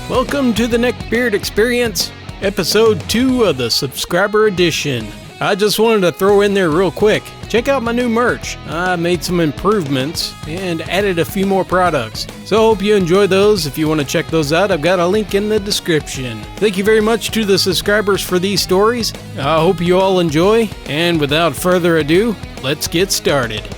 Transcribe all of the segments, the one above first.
Welcome to the Neckbeard Experience, episode 2 of the subscriber edition. I just wanted to throw in there real quick. Check out my new merch. I made some improvements and added a few more products. So I hope you enjoy those. If you want to check those out, I've got a link in the description. Thank you very much to the subscribers for these stories. I hope you all enjoy. And without further ado, let's get started.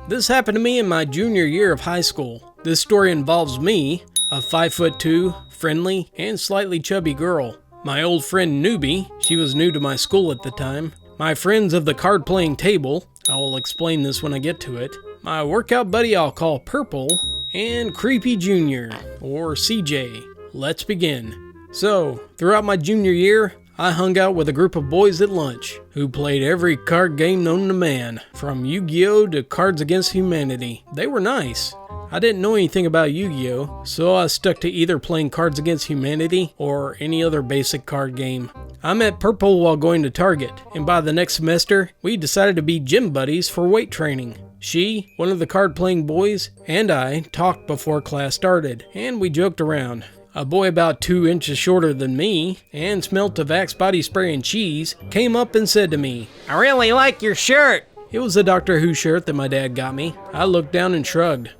This happened to me in my junior year of high school. This story involves me, a 5'2", friendly, and slightly chubby girl. My old friend Newbie, she was new to my school at the time. My friends of the card-playing table, I will explain this when I get to it. My workout buddy I'll call Purple, and Creepy Junior, or CJ. Let's begin. So, throughout my junior year, I hung out with a group of boys at lunch who played every card game known to man, from Yu-Gi-Oh to Cards Against Humanity. They were nice. I didn't know anything about Yu-Gi-Oh, so I stuck to either playing Cards Against Humanity or any other basic card game. I met Purple while going to Target, and by the next semester, we decided to be gym buddies for weight training. She, one of the card-playing boys, and I talked before class started, and we joked around. A boy about 2 inches shorter than me, and smelt of Axe body spray and cheese, came up and said to me, "I really like your shirt." It was a Doctor Who shirt that my dad got me. I looked down and shrugged.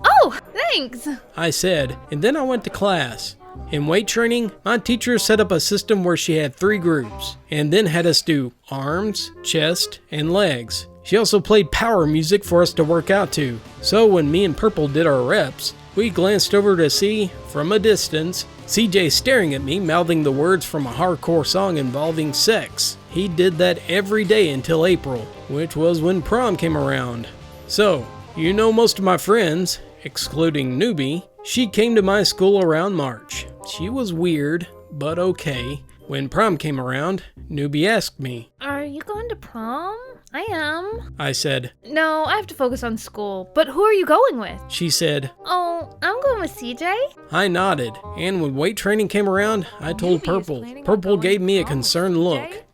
"Oh, thanks," I said, and then I went to class. In weight training, my teacher set up a system where she had 3 groups, and then had us do arms, chest, and legs. She also played power music for us to work out to. So when me and Purple did our reps, we glanced over to see, from a distance, CJ staring at me, mouthing the words from a hardcore song involving sex. He did that every day until April, which was when prom came around. So, you know most of my friends, excluding Newbie. She came to my school around March. She was weird, but okay. When prom came around, Newbie asked me, "Are you going to prom?" "I am." I said. "No, I have to focus on school. But who are you going with?" She said. "Oh, I'm going with CJ." I nodded, and when weight training came around, I told Purple. Purple gave me a concerned look.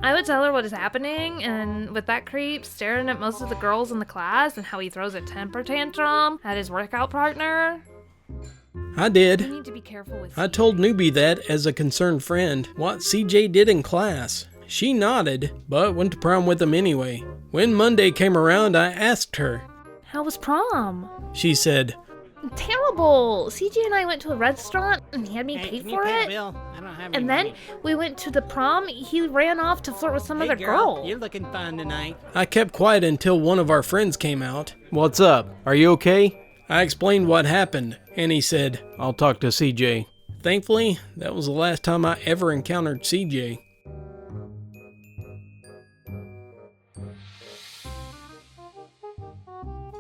I would tell her what is happening, and with that creep staring at most of the girls in the class and how he throws a temper tantrum at his workout partner. I did. You need to be careful with I told Newbie that, as a concerned friend, what CJ did in class. She nodded, but went to prom with him anyway. When Monday came around, I asked her. "How was prom?" She said, "Terrible. CJ and I went to a restaurant, and he had me pay for it. And then we went to the prom. He ran off to flirt with some other girl. You're looking fine tonight." I kept quiet until one of our friends came out. "What's up? Are you okay?" I explained what happened, and he said, "I'll talk to CJ." Thankfully, that was the last time I ever encountered CJ.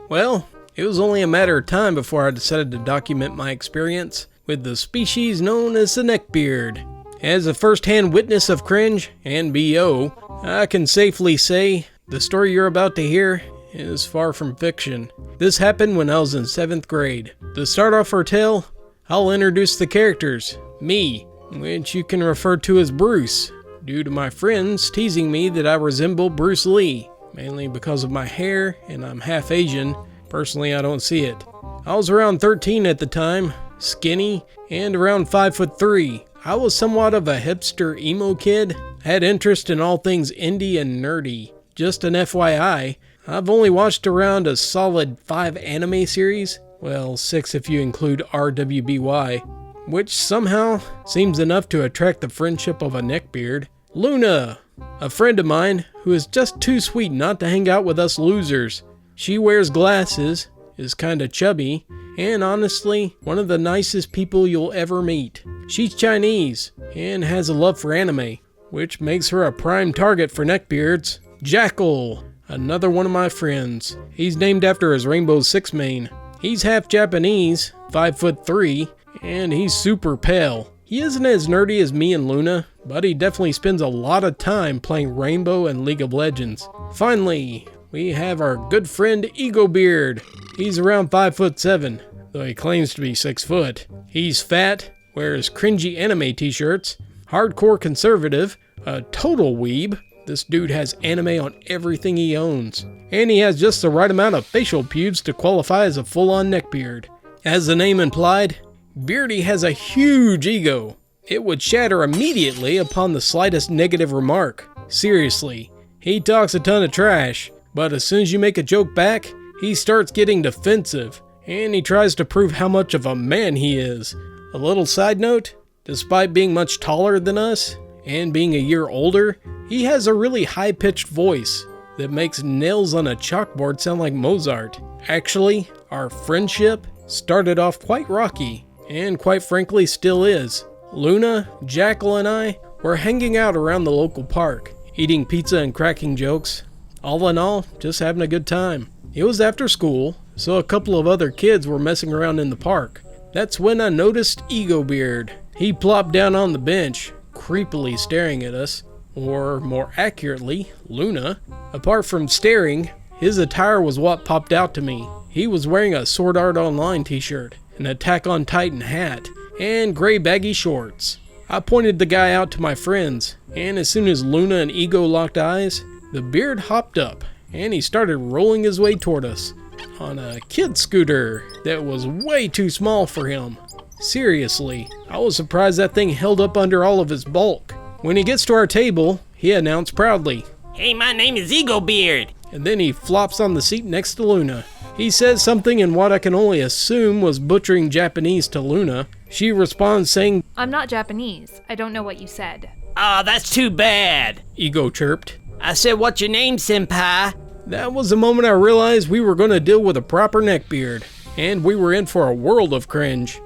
Well, it was only a matter of time before I decided to document my experience with the species known as the Neckbeard. As a first-hand witness of cringe and BO, I can safely say the story you're about to hear is far from fiction. This happened when I was in 7th grade. To start off our tale, I'll introduce the characters. Me, which you can refer to as Bruce, due to my friends teasing me that I resemble Bruce Lee. Mainly because of my hair, and I'm half Asian. Personally, I don't see it. I was around 13 at the time, skinny, and around 5'3". I was somewhat of a hipster emo kid, had interest in all things indie and nerdy. Just an FYI, I've only watched around a solid 5 anime series, well 6 if you include RWBY, which somehow seems enough to attract the friendship of a neckbeard. Luna! A friend of mine who is just too sweet not to hang out with us losers. She wears glasses, is kinda chubby, and honestly, one of the nicest people you'll ever meet. She's Chinese, and has a love for anime, which makes her a prime target for neckbeards. Jackal, another one of my friends. He's named after his Rainbow Six main. He's half Japanese, 5'3", and he's super pale. He isn't as nerdy as me and Luna, but he definitely spends a lot of time playing Rainbow and League of Legends. Finally, we have our good friend Beard. He's around 5'7", though he claims to be 6 foot. He's fat, wears cringy anime t-shirts, hardcore conservative, a total weeb. This dude has anime on everything he owns, and he has just the right amount of facial pubes to qualify as a full-on neckbeard. As the name implied, Beardy has a huge ego. It would shatter immediately upon the slightest negative remark. Seriously, he talks a ton of trash, but as soon as you make a joke back, he starts getting defensive, and he tries to prove how much of a man he is. A little side note, despite being much taller than us, and being a year older, he has a really high-pitched voice that makes nails on a chalkboard sound like Mozart. Actually, our friendship started off quite rocky, and quite frankly still is. Luna, Jackal, and I were hanging out around the local park, eating pizza and cracking jokes. All in all, just having a good time. It was after school, so a couple of other kids were messing around in the park. That's when I noticed Ego Beard. He plopped down on the bench, creepily staring at us, or more accurately, Luna. Apart from staring, his attire was what popped out to me. He was wearing a Sword Art Online t-shirt, an Attack on Titan hat, and gray baggy shorts. I pointed the guy out to my friends, and as soon as Luna and Ego locked eyes, the beard hopped up, and he started rolling his way toward us on a kid scooter that was way too small for him. Seriously, I was surprised that thing held up under all of his bulk. When he gets to our table, he announced proudly, "Hey, my name is Ego Beard." And then he flops on the seat next to Luna. He says something in what I can only assume was butchering Japanese to Luna. She responds saying, I'm not Japanese. I don't know what you said. "Aw, that's too bad." Ego chirped. I said, "What's your name, senpai?" That was the moment I realized we were going to deal with a proper neckbeard, and we were in for a world of cringe.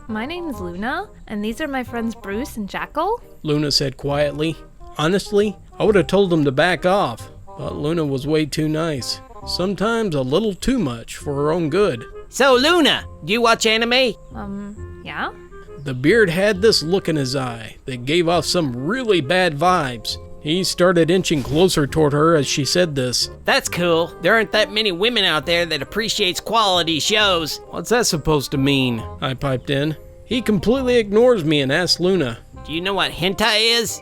My name is Luna, and these are my friends Bruce and Jackal. Luna said quietly. Honestly, I would have told them to back off, but Luna was way too nice. Sometimes a little too much for her own good. "So, Luna, do you watch anime?" Yeah? The beard had this look in his eye that gave off some really bad vibes. He started inching closer toward her as she said this. "That's cool. There aren't that many women out there that appreciates quality shows." What's that supposed to mean? I piped in. He completely ignores me and asks Luna. "Do you know what hentai is?"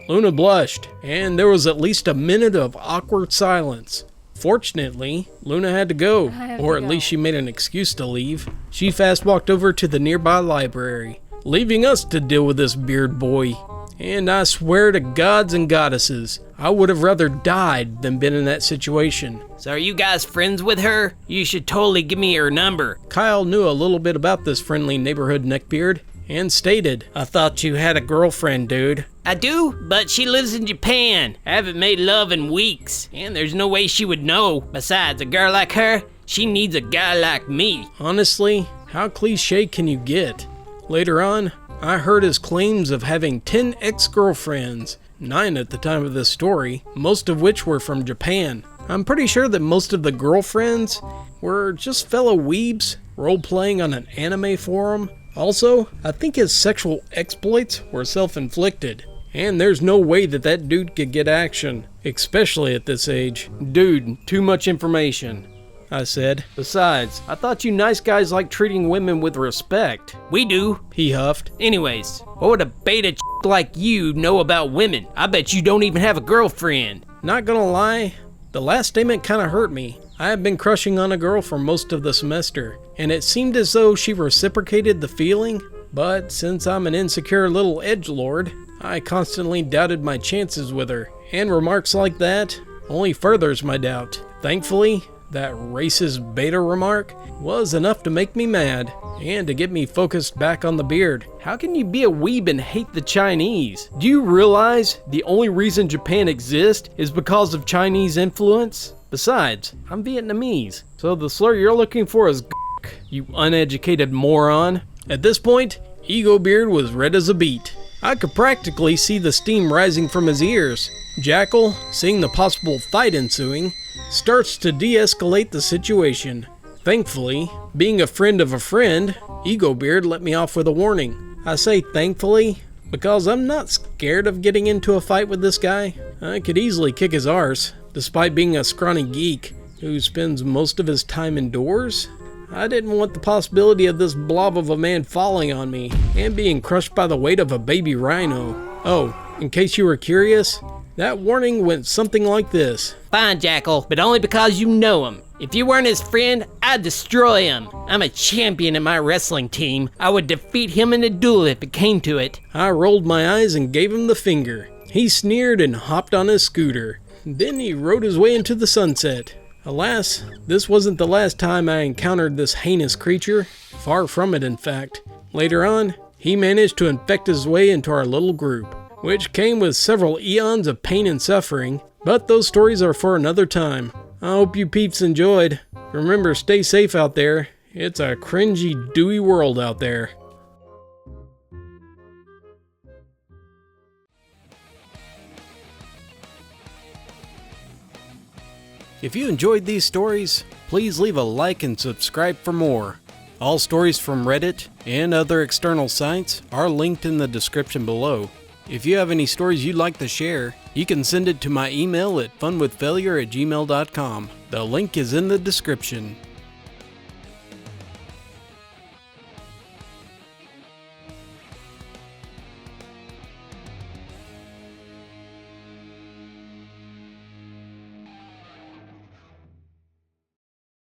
Luna blushed, and there was at least a minute of awkward silence. Fortunately, Luna had to go, or at least she made an excuse to leave. She fast walked over to the nearby library, leaving us to deal with this beard boy. And I swear to gods and goddesses, I would have rather died than been in that situation. "So are you guys friends with her? You should totally give me her number." Kyle knew a little bit about this friendly neighborhood neckbeard, and stated, "I thought you had a girlfriend, dude." "I do, but she lives in Japan. I haven't made love in weeks, and there's no way she would know. Besides, a girl like her, she needs a guy like me." Honestly, how cliche can you get? Later on, I heard his claims of having 10 ex-girlfriends, 9 at the time of this story, most of which were from Japan. I'm pretty sure that most of the girlfriends were just fellow weebs role-playing on an anime forum. Also, I think his sexual exploits were self-inflicted, and there's no way that that dude could get action, especially at this age. Dude, too much information, I said. Besides, I thought you nice guys like treating women with respect. "We do," He huffed. "Anyways, what would a beta like you know about women? I bet you don't even have a girlfriend." Not gonna lie, the last statement kinda hurt me. I had been crushing on a girl for most of the semester, and it seemed as though she reciprocated the feeling, but since I'm an insecure little edgelord, I constantly doubted my chances with her, and remarks like that only furthers my doubt. Thankfully, that racist beta remark was enough to make me mad, and to get me focused back on the beard. How can you be a weeb and hate the Chinese? Do you realize the only reason Japan exists is because of Chinese influence? Besides, I'm Vietnamese, so the slur you're looking for is you uneducated moron. At this point, Ego Beard was red as a beet. I could practically see the steam rising from his ears. Jackal, seeing the possible fight ensuing, starts to de-escalate the situation. Thankfully, being a friend of a friend, Ego Beard let me off with a warning. I say thankfully because I'm not scared of getting into a fight with this guy. I could easily kick his arse, despite being a scrawny geek who spends most of his time indoors. I didn't want the possibility of this blob of a man falling on me and being crushed by the weight of a baby rhino. Oh, in case you were curious, that warning went something like this. Fine, Jackal, but only because you know him. If you weren't his friend, I'd destroy him. I'm a champion in my wrestling team. I would defeat him in a duel if it came to it. I rolled my eyes and gave him the finger. He sneered and hopped on his scooter. Then he rode his way into the sunset. Alas, this wasn't the last time I encountered this heinous creature. Far from it, in fact. Later on, he managed to infect his way into our little group, which came with several eons of pain and suffering. But those stories are for another time. I hope you peeps enjoyed. Remember, stay safe out there. It's a cringy, dewy world out there. If you enjoyed these stories, please leave a like and subscribe for more. All stories from Reddit and other external sites are linked in the description below. If you have any stories you'd like to share, you can send it to my email at funwithfailure@gmail.com. The link is in the description.